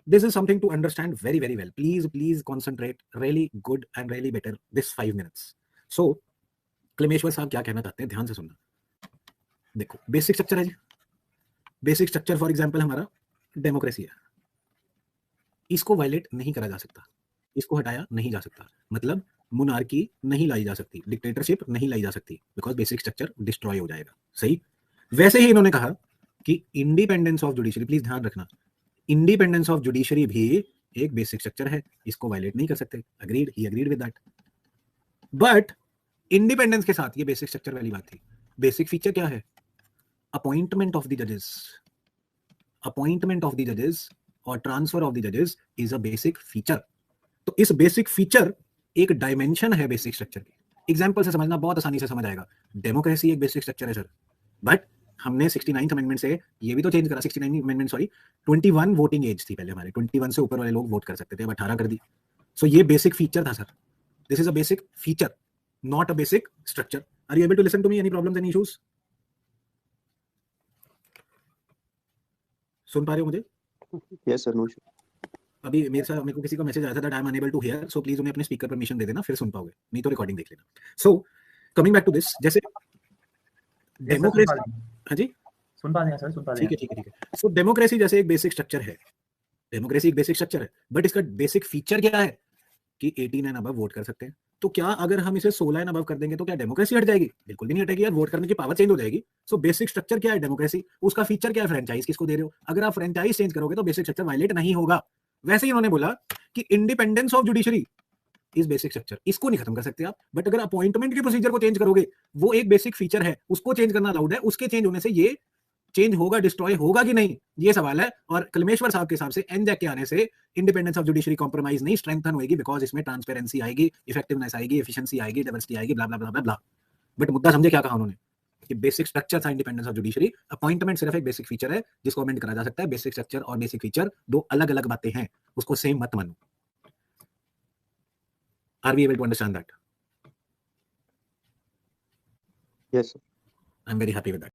this is something to understand very very well. Please concentrate really good and really better this 5 minutes. So क्लेमेश्वर साहब क्या कहना चाहते हैं, ध्यान से सुनना. देखो बेसिक स्ट्रक्चर है जी. बेसिक स्ट्रक्चर फॉर एग्जांपल हमारा डेमोक्रेसी है. इसको वायलेट नहीं करा जा सकता, इसको हटाया नहीं जा सकता. मतलब मोनार्की नहीं लाई जा सकती, डिक्टेटरशिप नहीं लाई जा सकती, बिकॉज बेसिक स्ट्रक्चर डिस्ट्रॉय हो जाएगा. सही. वैसे ही इन्होंने कहा कि इंडिपेंडेंस ऑफ जुडिशरी, प्लीज ध्यान रखना, इंडिपेंडेंस ऑफ जुडिशरी भी एक बेसिक स्ट्रक्चर है, इसको वायलेट नहीं कर सकते. Agreed, he agreed with that. But independence के साथ ये बेसिक स्ट्रक्चर वाली बात थी. बेसिक फीचर क्या है? अपॉइंटमेंट ऑफ द जजेस. अपॉइंटमेंट ऑफ द जजेस और ट्रांसफर ऑफ द जजेस इज अ बेसिक फीचर. तो इस बेसिक फीचर एक डायमेंशन है बेसिक स्ट्रक्चर की. एग्जांपल से समझना, बहुत आसानी से समझ आएगा. डेमोक्रेसी एक बेसिक स्ट्रक्चर है सर, बट हमने 69th अमेंडमेंट से ये भी तो चेंज करा. 69 अमेंडमेंट सॉरी 21 वोटिंग एज थी पहले हमारे, 21 से ऊपर वाले लोग वोट कर सकते थे, अब 18 कर दी. सो ये बेसिक फीचर था sir. This is a basic feature, not a basic structure. Are you able to listen to me? Any problems, any issues? सुन पा रहे हो मुझे? Yes sir, no issue. अभी मेरे को किसी का मैसेज आया था that I am unable to hear, so please उन्हें अपने स्पीकर परमिशन दे देना, फिर सुन पाओगे, नहीं तो रिकॉर्डिंग देख लेना. So coming back to this, जैसे डेमोक्रेसी, हाँ जी सुन पा रहे हैं सर, सुन पा रहे हैं. ठीक है. सो डेमोक्रेसी जैसे एक बेसिक स्ट्रक्चर है, डेमोक्रेसी एक बेसिक स्ट्रक्चर है, बट इसका बेसिक फीचर क्या है कि 18 एंड अबव वोट कर सकते हैं. तो क्या अगर हम इसे 16 एंड अबव कर देंगे तो क्या डेमोक्रेसी हट जाएगी? बिल्कुल भी नहीं हटेगी यार, वोट करने की पावर चेंज हो जाएगी. सो बेसिक स्ट्रक्चर क्या है? डेमोक्रेसी. उसका फीचर क्या है? फ्रेंचाइज किसको दे रहे हो? अगर आप फ्रेंचाइज चेंज करोगे तो बेसिक स्ट्रक्चर वायलेट नहीं होगा. वैसे ही उन्होंने बोला कि independence of judiciary is basic structure, इसको नहीं खत्म कर सकते आप, बट अगर अपॉइंटमेंट के प्रोसीजर को चेंज करोगे, वो एक बेसिक फीचर है, उसको चेंज करना अलाउड है. उसके चेंज होने से ये चेंज होगा, डिस्ट्रॉय होगा कि नहीं, ये सवाल है. और कलमेश्वर साहब के हिसाब से एनजैक के आने से इंडिपेंडेंस ऑफ जुडिशरी कॉम्प्रोमाइज नहीं, स्ट्रेंथन होगी, बिकॉज इसमें ट्रांसपेरेंसी आएगी, इफेक्टिवनेस आएगी, एफिशिएंसी आएगी, डाइवर्सिटी आएगी, ब्ला ब्ला ब्ला ब्ला. बट मुद्दा समझे क्या कहा उन्होंने? कि बेसिक स्ट्रक्चर था इंडिपेंडेंस ऑफ जुडिशरी, अपॉइंटमेंट सिर्फ एक बेसिक फीचर है जिसको अमेंड करा जा सकता है. बेसिक स्ट्रक्चर और बेसिक फीचर दो अलग अलग बातें हैं, उसको सेम मत मानो. Are we able to understand that? Yes sir. I am very happy with that.